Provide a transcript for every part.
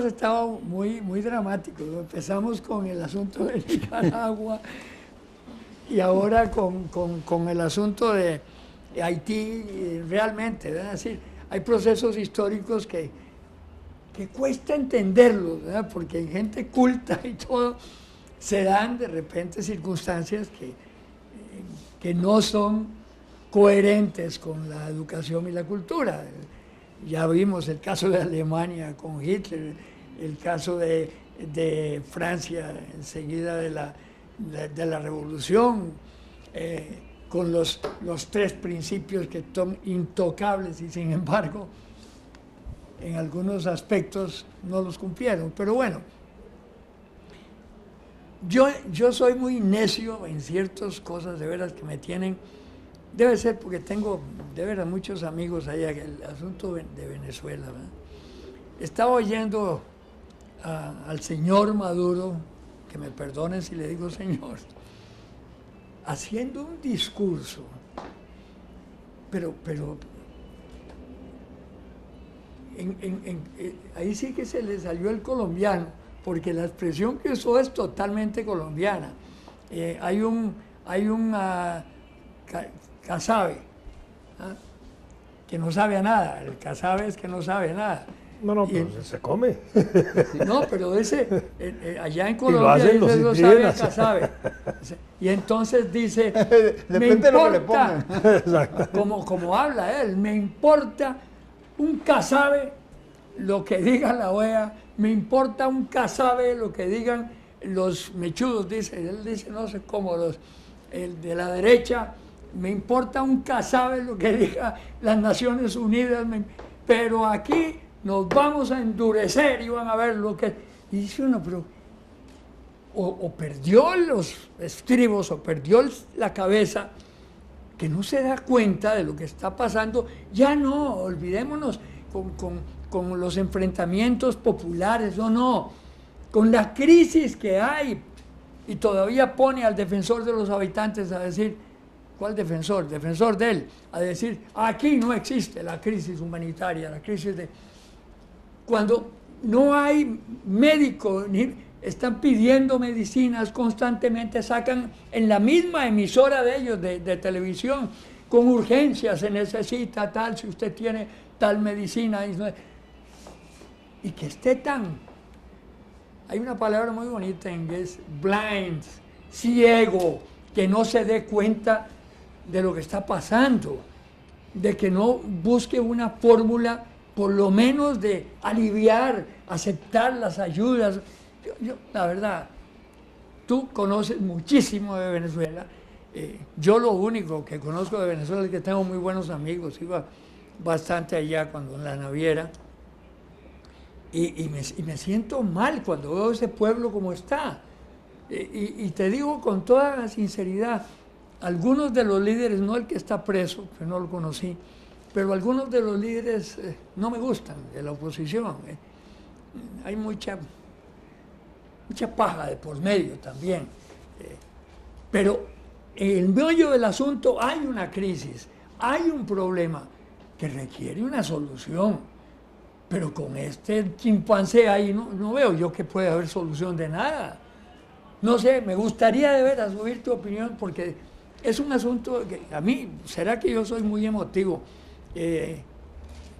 hemos estado muy dramáticos, ¿no? Empezamos con el asunto de Nicaragua y ahora con el asunto de Haití, realmente, ¿verdad? Es decir, hay procesos históricos que cuesta entenderlos, ¿verdad? Porque hay gente culta y todo, se dan de repente circunstancias que no son coherentes con la educación y la cultura. Ya vimos el caso de Alemania con Hitler, el caso de Francia enseguida de la revolución, con los 3 principios que son intocables y sin embargo en algunos aspectos no los cumplieron. Pero bueno, yo soy muy necio en ciertas cosas de veras que me tienen, debe ser porque tengo de veras muchos amigos allá, el asunto de Venezuela, ¿verdad? Estaba oyendo al señor Maduro, que me perdonen si le digo señor, haciendo un discurso, pero ahí sí que se le salió el colombiano, porque la expresión que usó es totalmente colombiana. Hay un casabe, ¿ah? Que no sabe a nada, el casabe es que no sabe a nada. No, pero se come. No, pero allá en Colombia dice, no sabe a casabe. Y entonces dice, me importa, como habla él, me importa un casabe lo que diga la OEA, me importa un casabe lo que digan los mechudos, dice, él dice no sé cómo, el de la derecha, me importa un casabe lo que diga las Naciones Unidas, pero aquí nos vamos a endurecer y van a ver lo que... Y dice uno, pero o perdió los estribos o perdió la cabeza, que no se da cuenta de lo que está pasando. Ya no, olvidémonos con los enfrentamientos populares, no, con la crisis que hay, y todavía pone al defensor de los habitantes a decir, ¿cuál defensor? Defensor de él, a decir, aquí no existe la crisis humanitaria, la crisis de... Cuando no hay médico, están pidiendo medicinas constantemente, sacan en la misma emisora de ellos, de televisión, con urgencia se necesita tal, si usted tiene tal medicina, y que esté tan... Hay una palabra muy bonita en inglés, blind, ciego, que no se dé cuenta de lo que está pasando, de que no busque una fórmula, por lo menos de aliviar, aceptar las ayudas. La verdad, tú conoces muchísimo de Venezuela. Yo lo único que conozco de Venezuela es que tengo muy buenos amigos, iba bastante allá cuando en la naviera, y me siento mal cuando veo ese pueblo como está. Y te digo con toda la sinceridad, algunos de los líderes, no el que está preso, que no lo conocí, pero algunos de los líderes no me gustan, de la oposición. Hay mucha paja de por medio también. Pero en el meollo del asunto hay una crisis, hay un problema que requiere una solución. Pero con este chimpancé ahí no veo yo que puede haber solución de nada. No sé, me gustaría de veras oír tu opinión, porque es un asunto que a mí, será que yo soy muy emotivo.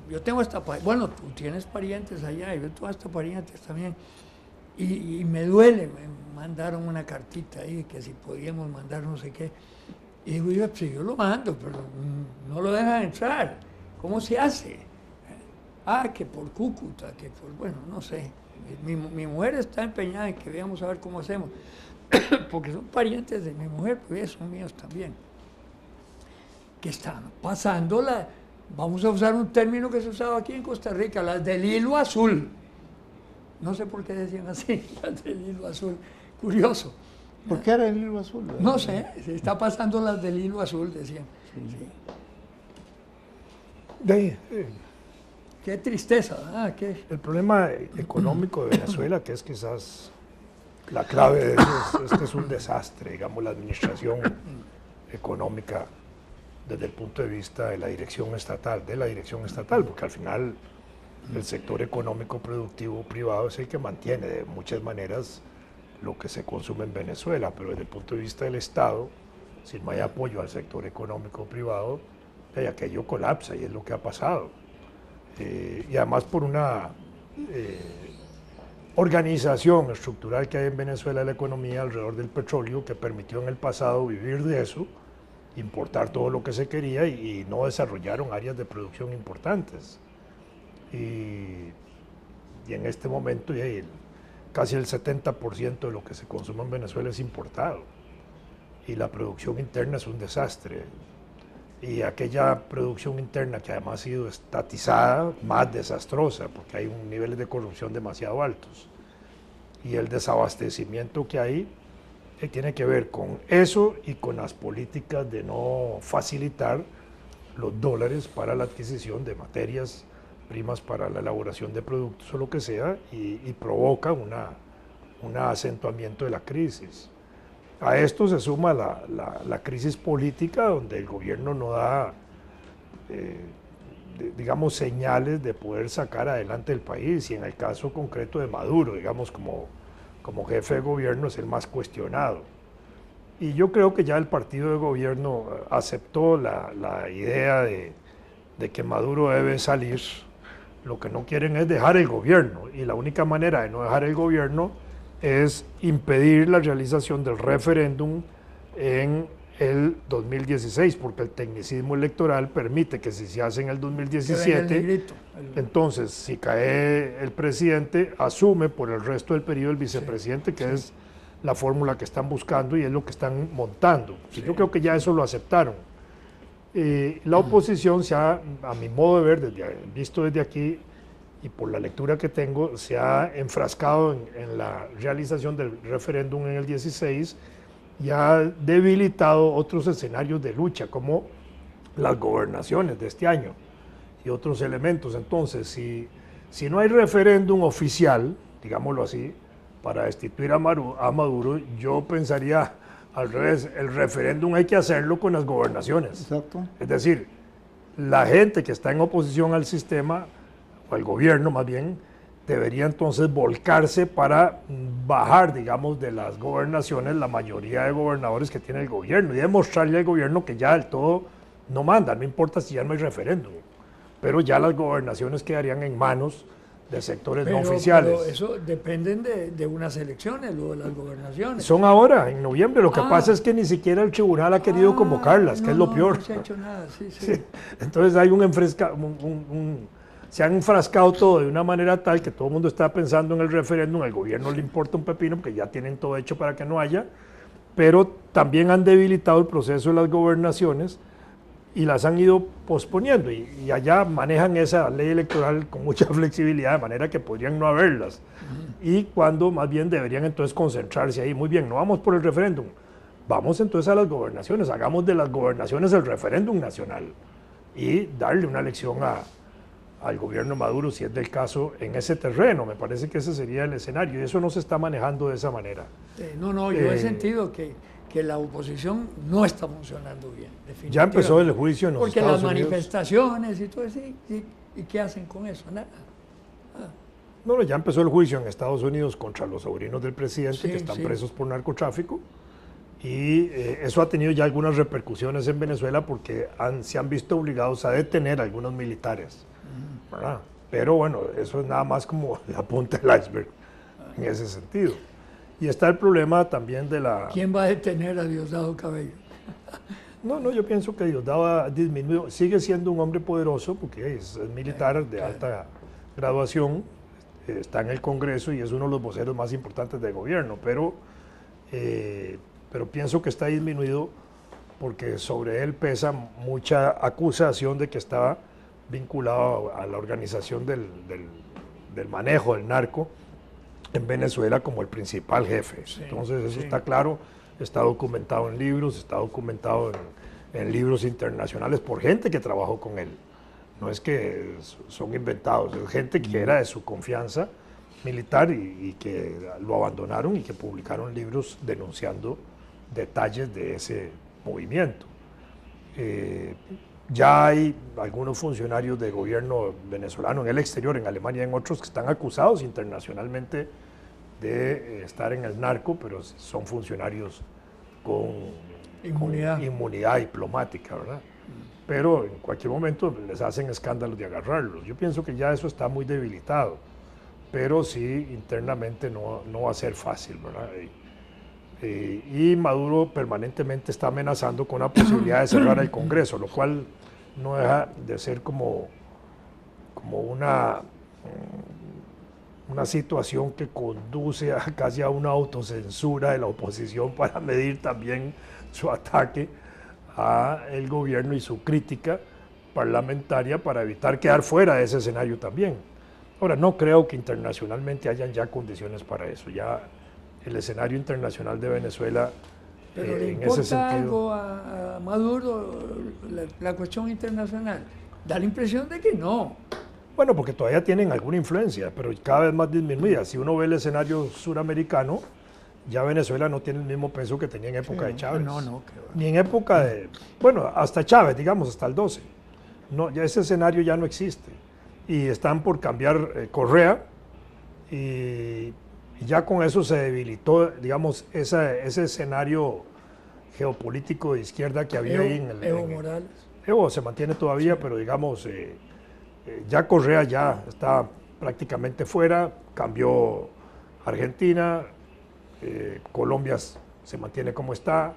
Yo tengo bueno, tú tienes parientes allá, y yo tengo hasta parientes también, y me duele, me mandaron una cartita ahí, que si podíamos mandar no sé qué, y digo, yo lo mando, pero no lo dejan entrar, ¿cómo se hace? Que por Cúcuta, que por, bueno, no sé, mi mujer está empeñada en que veamos a ver cómo hacemos, porque son parientes de mi mujer, pues son míos también, que están pasando vamos a usar un término que se usaba aquí en Costa Rica, las del hilo azul. No sé por qué decían así, las del hilo azul. Curioso. ¿Por qué era el hilo azul? No sé, se está pasando las del hilo azul, decían. Sí. Qué tristeza. El problema económico de Venezuela, que es quizás la clave de eso, es que es un desastre, digamos, la administración económica desde el punto de vista de la dirección estatal, porque al final El sector económico productivo privado es el que mantiene de muchas maneras lo que se consume en Venezuela, pero desde el punto de vista del Estado, si no hay apoyo al sector económico privado, aquello colapsa y es lo que ha pasado. Y además por una organización estructural que hay en Venezuela de la economía alrededor del petróleo que permitió en el pasado vivir de eso, importar todo lo que se quería y no desarrollaron áreas de producción importantes. Y en este momento casi el 70% de lo que se consume en Venezuela es importado y la producción interna es un desastre. Y aquella producción interna que además ha sido estatizada, más desastrosa, porque hay niveles de corrupción demasiado altos. Y el desabastecimiento que hay tiene que ver con eso y con las políticas de no facilitar los dólares para la adquisición de materias primas para la elaboración de productos o lo que sea, y provoca un acentuamiento de la crisis. A esto se suma la crisis política, donde el gobierno no da, digamos, señales de poder sacar adelante el país, y en el caso concreto de Maduro, digamos, como jefe de gobierno es el más cuestionado. Y yo creo que ya el partido de gobierno aceptó la idea de que Maduro debe salir. Lo que no quieren es dejar el gobierno, y la única manera de no dejar el gobierno es impedir la realización del referéndum en el 2016, porque el tecnicismo electoral permite que si se hace en el 2017, entonces si cae el presidente, asume por el resto del periodo el vicepresidente, que es la fórmula que están buscando y es lo que están montando. Yo creo que ya eso lo aceptaron. La oposición se ha, a mi modo de ver, visto desde aquí y por la lectura que tengo, se ha enfrascado en la realización del referéndum en el 16 y ha debilitado otros escenarios de lucha, como las gobernaciones de este año y otros elementos. Entonces, si no hay referéndum oficial, digámoslo así, para destituir a Maduro, yo pensaría al revés, el referéndum hay que hacerlo con las gobernaciones. Exacto. Es decir, la gente que está en oposición al sistema, o al gobierno más bien, debería entonces volcarse para bajar, digamos, de las gobernaciones la mayoría de gobernadores que tiene el gobierno y demostrarle al gobierno que ya del todo no manda, no importa si ya no hay referéndum, pero ya las gobernaciones quedarían en manos de sectores no oficiales. Pero eso dependen de unas elecciones, lo de las gobernaciones. Son ahora, en noviembre. Lo que pasa es que ni siquiera el tribunal ha querido convocarlas, que es lo peor. No se ha hecho nada, sí. Entonces hay se han enfrascado todo de una manera tal que todo el mundo está pensando en el referéndum, al gobierno le importa un pepino porque ya tienen todo hecho para que no haya, pero también han debilitado el proceso de las gobernaciones y las han ido posponiendo, y allá manejan esa ley electoral con mucha flexibilidad, de manera que podrían no haberlas, y cuando más bien deberían entonces concentrarse ahí. Muy bien, no vamos por el referéndum, vamos entonces a las gobernaciones, hagamos de las gobernaciones el referéndum nacional y darle una lección al gobierno Maduro, si es del caso, en ese terreno. Me parece que ese sería el escenario, y eso no se está manejando de esa manera. Yo he sentido que la oposición no está funcionando bien, definitivamente. Ya empezó el juicio en los Porque Estados las Unidos. manifestaciones y todo eso, ¿y qué hacen con eso? Nada. No, ya empezó el juicio en Estados Unidos contra los sobrinos del presidente, que están presos por narcotráfico, y eso ha tenido ya algunas repercusiones en Venezuela porque se han visto obligados a detener a algunos militares, ¿verdad? Pero bueno, eso es nada más como la punta del iceberg en ese sentido. Y está el problema también de la... ¿Quién va a detener a Diosdado Cabello? No, yo pienso que Diosdado ha disminuido, sigue siendo un hombre poderoso porque es militar de alta graduación, está en el Congreso y es uno de los voceros más importantes del gobierno, pero pienso que está disminuido porque sobre él pesa mucha acusación de que estaba vinculado a la organización del manejo del narco en Venezuela como el principal jefe. Entonces eso está claro, está documentado en libros, está documentado en libros internacionales por gente que trabajó con él. No es que son inventados, es gente que era de su confianza militar y que lo abandonaron y que publicaron libros denunciando detalles de ese movimiento. Ya hay algunos funcionarios de gobierno venezolano en el exterior, en Alemania y en otros, que están acusados internacionalmente de estar en el narco, pero son funcionarios con inmunidad diplomática, ¿verdad? Pero en cualquier momento les hacen escándalos de agarrarlos. Yo pienso que ya eso está muy debilitado, pero sí internamente no va a ser fácil, ¿verdad? Y Maduro permanentemente está amenazando con la posibilidad de cerrar el Congreso, lo cual no deja de ser como una situación que conduce casi a una autocensura de la oposición para medir también su ataque al gobierno y su crítica parlamentaria para evitar quedar fuera de ese escenario también. Ahora, no creo que internacionalmente hayan ya condiciones para eso. Ya el escenario internacional de Venezuela, ¿pero le importa algo a Maduro la cuestión internacional? Da la impresión de que no. Bueno, porque todavía tienen alguna influencia, pero cada vez más disminuida. Si uno ve el escenario suramericano, ya Venezuela no tiene el mismo peso que tenía en época de Chávez. Ni en época de, bueno, hasta Chávez, digamos, hasta el 12. No, ya ese escenario ya no existe. Y están por cambiar Correa, y ya con eso se debilitó, digamos, ese escenario geopolítico de izquierda que había ahí en el... Evo Morales. Evo se mantiene todavía, sí, pero digamos, ya Correa ya está prácticamente fuera, cambió Argentina, Colombia se mantiene como está,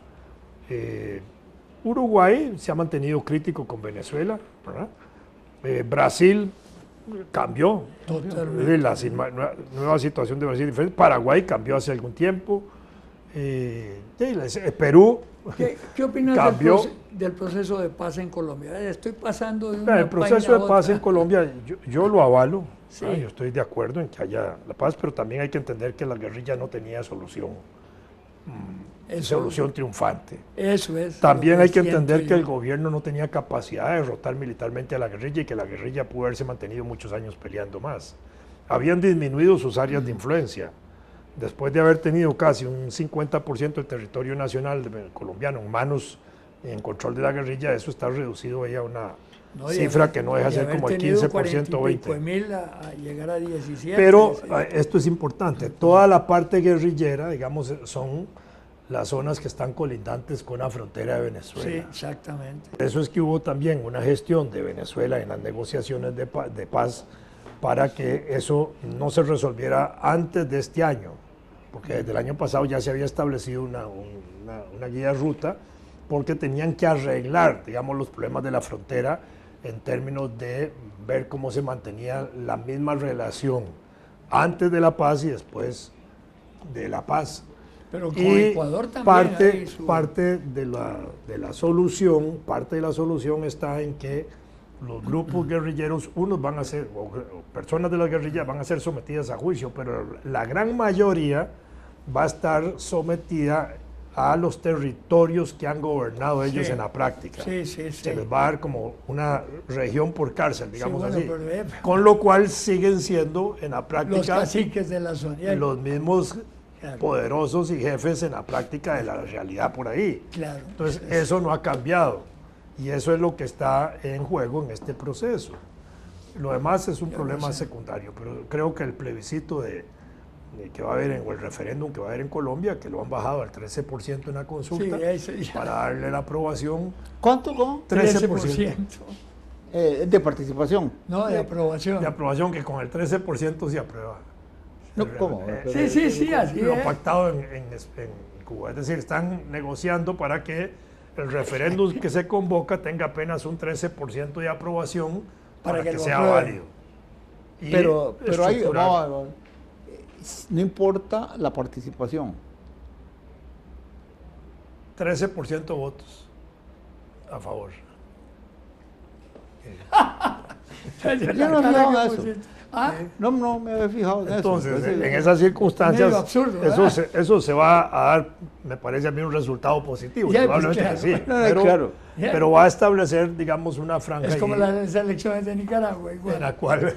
Uruguay se ha mantenido crítico con Venezuela, ¿verdad? Brasil cambió, la nueva situación de Brasil diferente. Paraguay cambió hace algún tiempo, Perú ¿Qué opinas del proceso de paz en Colombia? Estoy pasando de una el proceso de paz en Colombia, yo lo avalo, sí. Yo estoy de acuerdo en que haya la paz, pero también hay que entender que la guerrilla no tenía solución triunfante. Eso es. También hay que entender que el gobierno no tenía capacidad de derrotar militarmente a la guerrilla y que la guerrilla pudo haberse mantenido muchos años peleando más. Habían disminuido sus áreas de influencia. Después de haber tenido casi un 50% del territorio nacional colombiano en manos, en control de la guerrilla, eso está reducido ahí a una cifra que no deja de ser como el 15% o 20%. A llegar a 17. Pero esto es importante, toda la parte guerrillera, digamos, son las zonas que están colindantes con la frontera de Venezuela. Sí, exactamente. Por eso es que hubo también una gestión de Venezuela en las negociaciones de paz para que eso no se resolviera antes de este año, porque desde el año pasado ya se había establecido una guía de ruta, porque tenían que arreglar, digamos, los problemas de la frontera en términos de ver cómo se mantenía la misma relación antes de la paz y después de la paz. Pero con Ecuador también parte de la solución está en que los grupos guerrilleros, unos van a ser, o personas de la guerrilla van a ser sometidas a juicio, pero la gran mayoría va a estar sometida a los territorios que han gobernado ellos en la práctica. Se les va a dar como una región por cárcel, digamos así. Con lo cual siguen siendo en la práctica los caciques de la zona. Los mismos poderosos y jefes en la práctica de la realidad por ahí. Claro. Entonces eso no ha cambiado y eso es lo que está en juego en este proceso. Lo demás es un problema secundario, pero creo que el plebiscito que va a haber o el referéndum que va a haber en Colombia, que lo han bajado al 13% en la consulta, para darle la aprobación. ¿Cuánto? ¿Cómo? 13%. De participación. No, de aprobación. De aprobación, que con el 13% se aprueba. No, ¿cómo? Sí, así lo pactado en Cuba. Es decir, están negociando para que el referéndum que se convoca tenga apenas un 13% de aprobación para que sea válido. Pero hay, no importa la participación. 13% de votos a favor. Yo no me eso. No me había fijado en eso. Entonces, en esas circunstancias, absurdo, eso se va a dar, me parece a mí, un resultado positivo. Probablemente que sí. Pero va a establecer, digamos, una franja. Es como las elecciones de Nicaragua, igual. En la cual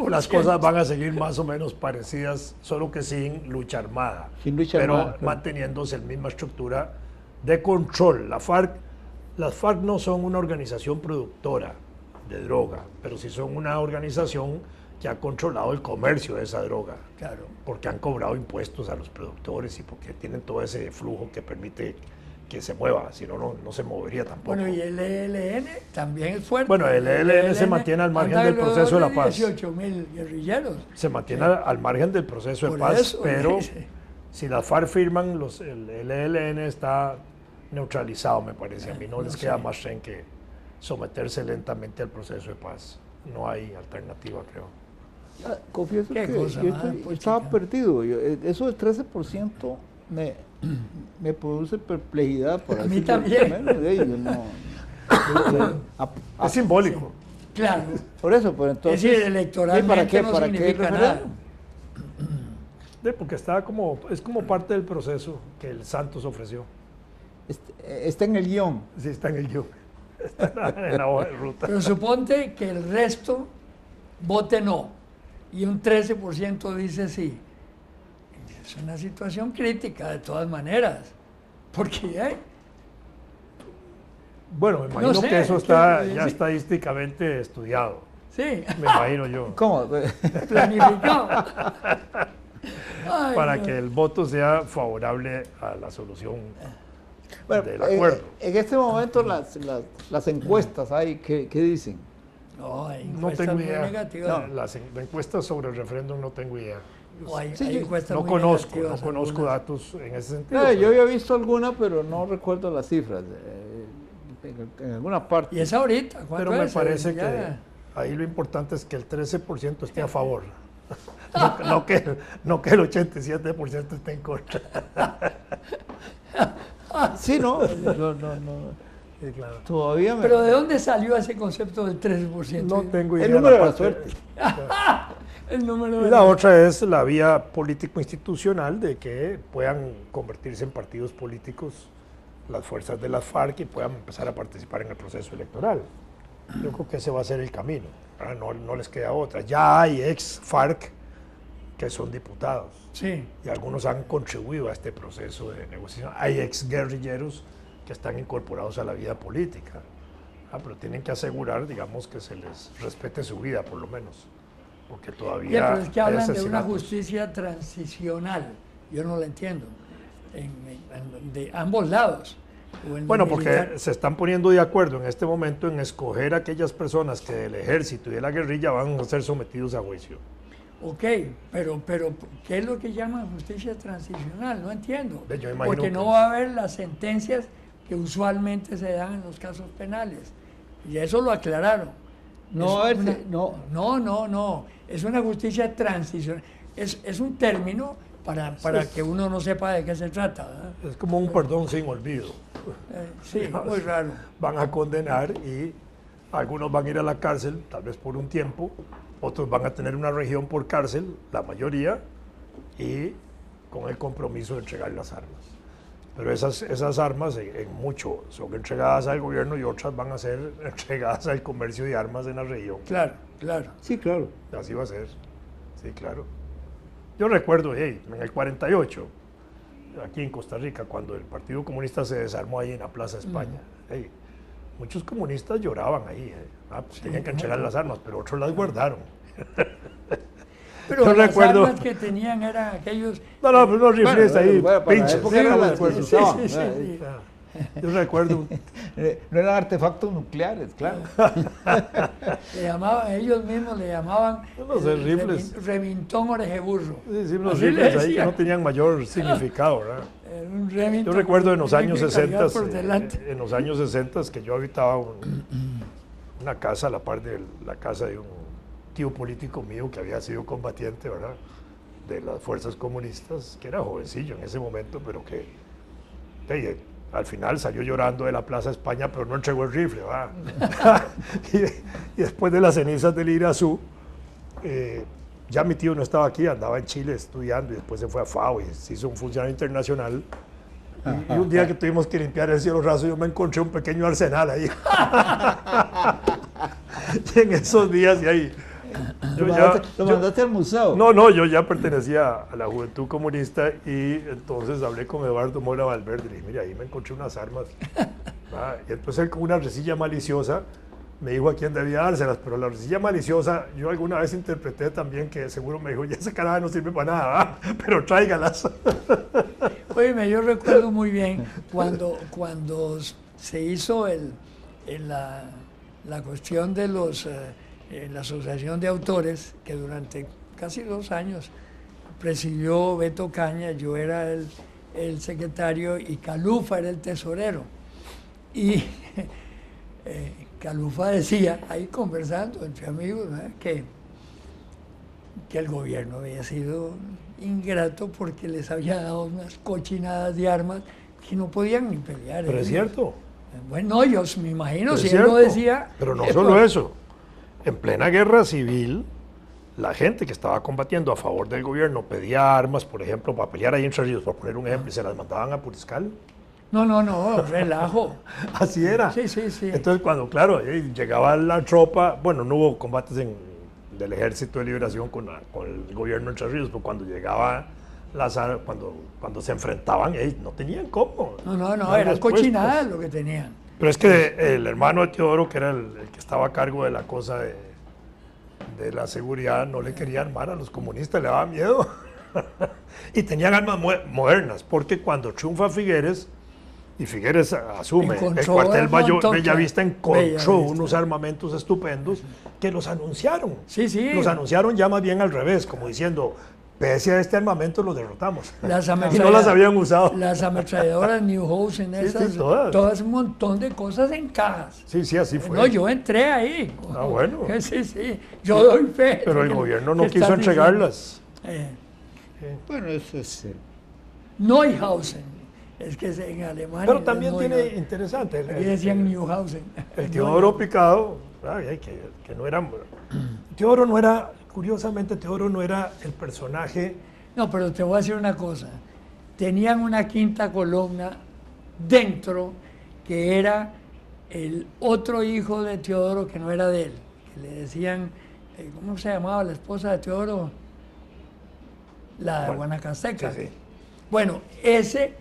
las cosas van a seguir más o menos parecidas, solo que sin lucha armada. Sin lucha armada. Pero manteniéndose la misma estructura de control. La FARC Las FARC no son una organización productora de droga, pero sí son una organización que ha controlado el comercio de esa droga. Claro. Porque han cobrado impuestos a los productores y porque tienen todo ese flujo que permite que se mueva, si no, no se movería tampoco. Bueno, y el ELN también es fuerte. Bueno, el ELN se mantiene al margen del proceso de la paz. 18.000 guerrilleros. Se mantiene al margen del proceso de paz, eso, pero si las FARC firman, el ELN está neutralizado, me parece. A mí no les queda más que someterse lentamente al proceso de paz. No hay alternativa, creo. Confieso que yo estaba perdido. Eso del 13% me produce perplejidad. A mí también. Es simbólico. Sí, claro. Por eso, pues entonces... Es decir, electoralmente no significa nada. Porque es como parte del proceso que el Santos ofreció. Está en el guión. Sí, está en el guión. Está en la hoja de ruta. Pero suponte que el resto vote no y un 13% dice sí. Es una situación crítica de todas maneras. Porque bueno, me imagino que eso está ya estadísticamente estudiado. Sí. Me imagino yo. ¿Cómo? Planificado. Para que el voto sea favorable a la solución del acuerdo. En este momento las encuestas ¿qué dicen? No tengo idea. Las encuestas sobre el referéndum no tengo idea. No conozco datos en ese sentido. Yo había visto alguna, pero no recuerdo las cifras. En alguna parte. ¿Y es ahorita? Pero me parece que ahí lo importante es que el 13% esté a favor. No que el 87% esté en contra. Sí, no. Sí, claro. Todavía ¿Pero de dónde salió ese concepto del 13%? No tengo idea. El número de la suerte. El número de la otra es la vía político-institucional de que puedan convertirse en partidos políticos las fuerzas de las FARC y puedan empezar a participar en el proceso electoral. Yo creo que ese va a ser el camino. No les queda otra. Ya hay ex-FARC que son diputados. Sí. Y algunos han contribuido a este proceso de negociación. Hay ex-guerrilleros que están incorporados a la vida política. Pero tienen que asegurar, digamos, que se les respete su vida, por lo menos. Porque todavía pero es que hablan de una justicia transicional. Yo no la entiendo. De ambos lados. Bueno, porque se están poniendo de acuerdo en este momento en escoger a aquellas personas que del ejército y de la guerrilla van a ser sometidos a juicio. Ok, pero ¿qué es lo que llaman justicia transicional? No entiendo. Yo imagino porque no va a haber las sentencias que usualmente se dan en los casos penales. Y eso lo aclararon. No. Es una justicia transicional. Es un término para que uno no sepa de qué se trata, ¿verdad? Es como un perdón sin olvido. Sí, muy raro. Van a condenar y algunos van a ir a la cárcel, tal vez por un tiempo, otros van a tener una región por cárcel, la mayoría, y con el compromiso de entregar las armas. Pero esas armas en mucho son entregadas al gobierno y otras van a ser entregadas al comercio de armas en la región. Claro, claro. Sí, claro. Así va a ser. Sí, claro. Yo recuerdo, en el 48, aquí en Costa Rica, cuando el Partido Comunista se desarmó ahí en la Plaza España, muchos comunistas lloraban ahí. Pues tenían que entregar las armas, pero otros las guardaron. Pero yo las armas que tenían eran aquellos... No, pues unos rifles ahí, pinches. Yo recuerdo... No eran artefactos nucleares, claro. Ellos mismos le llamaban rifles. Remintón orejeburro. Sí, unos rifles ahí que no tenían mayor significado, ¿verdad? Yo recuerdo en los años 60, en los años 60 que yo habitaba una casa a la par de la casa de un tío político mío que había sido combatiente, ¿verdad?, de las fuerzas comunistas, que era jovencillo en ese momento, pero que al final salió llorando de la Plaza España, pero no entregó el rifle, ¿verdad? y después de las cenizas del Irazú, ya mi tío no estaba aquí, andaba en Chile estudiando y después se fue a FAO y se hizo un funcionario internacional. Y un día que tuvimos que limpiar el cielo raso, yo me encontré un pequeño arsenal ahí. Y en esos días, ¿Lo mandaste al museo? No, yo ya pertenecía a la Juventud Comunista y entonces hablé con Eduardo Mora Valverde y le dije, mira, ahí me encontré unas armas Y entonces él con una risilla maliciosa me dijo a quién debía dárselas, pero la risilla maliciosa yo alguna vez interpreté también que seguro me dijo, ya esa caraja no sirve para nada, pero tráigalas. Oye, yo recuerdo muy bien cuando se hizo la cuestión de la Asociación de Autores, que durante casi 2 años presidió Beto Caña, yo era el secretario y Calufa era el tesorero. Y Calufa decía, ahí conversando entre amigos, ¿verdad?, que el gobierno había sido ingrato porque les había dado unas cochinadas de armas que no podían ni pelear. Pero es cierto. Bueno, yo me imagino, si él lo decía... Pero no solo eso, en plena guerra civil, la gente que estaba combatiendo a favor del gobierno pedía armas, por ejemplo, para pelear ahí entre Ríos, por poner un ejemplo, y se las mandaban a Puriscal. No, relajo. Así era. Sí. Entonces, cuando, claro, llegaba la tropa, bueno, no hubo combates del Ejército de Liberación con el gobierno entre Ríos, pero cuando llegaba cuando se enfrentaban, no tenían cómo. No, era cochinada lo que tenían. Pero es que el hermano de Teodoro, que era el que estaba a cargo de la cosa de la seguridad, no le quería armar a los comunistas, le daba miedo. Y tenían armas modernas, porque cuando triunfa Figueres, y Figueres asume el cuartel Bellavista, encontró unos armamentos estupendos que los anunciaron. Sí. Los anunciaron ya más bien al revés, como diciendo, pese a este armamento los derrotamos. Y no las habían usado. Las ametralladoras Neuhausen, esas, todas un montón de cosas en cajas. Sí, así fue. No, yo entré ahí. Bueno. Sí, yo doy fe. Pero el gobierno no quiso entregarlas. Bueno, eso es... Neuhausen. Es que en Alemania... Pero también tiene interesante. Aquí decían Neuhausen. El Teodoro Picado, que no era... Teodoro no era, curiosamente, Teodoro no era el personaje... No, pero te voy a decir una cosa. Tenían una quinta columna dentro que era el otro hijo de Teodoro que no era de él. Que le decían, ¿cómo se llamaba la esposa de Teodoro? La Guanacasteca. Sí. Bueno, ese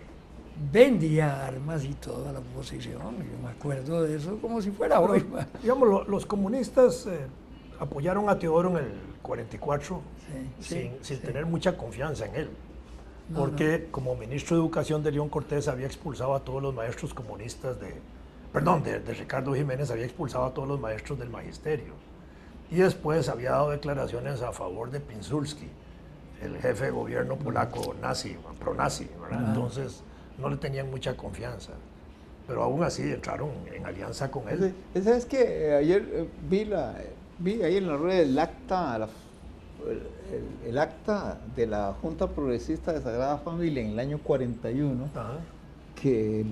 vendía armas y toda la oposición. Yo me acuerdo de eso como si fuera hoy. Digamos, los comunistas apoyaron a Teodoro en el 44 sin tener mucha confianza en él. Porque como ministro de Educación de León Cortés había expulsado a todos los maestros comunistas de Ricardo Jiménez, había expulsado a todos los maestros del magisterio. Y después había dado declaraciones a favor de Pinsulski, el jefe de gobierno polaco pro-nazi, ¿verdad? Entonces no le tenían mucha confianza, pero aún así entraron en alianza con él. ¿Sabes qué? Ayer vi ahí en las redes el acta de la Junta Progresista de Sagrada Familia en el año 41, que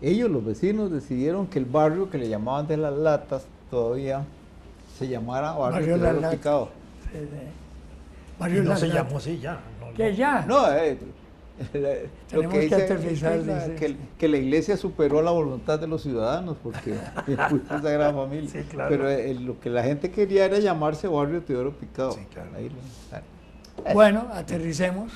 ellos, los vecinos, decidieron que el barrio que le llamaban de Las Latas todavía se llamara Barrio Teodoro Picado. Y no se llamó así ya. ¿Qué ya? No, lo que dice aterrizar, que la iglesia superó la voluntad de los ciudadanos porque fue Sagrada Familia. Sí, claro. Pero lo que la gente quería era llamarse Barrio Teodoro Picado. Sí, claro. Bueno, aterricemos.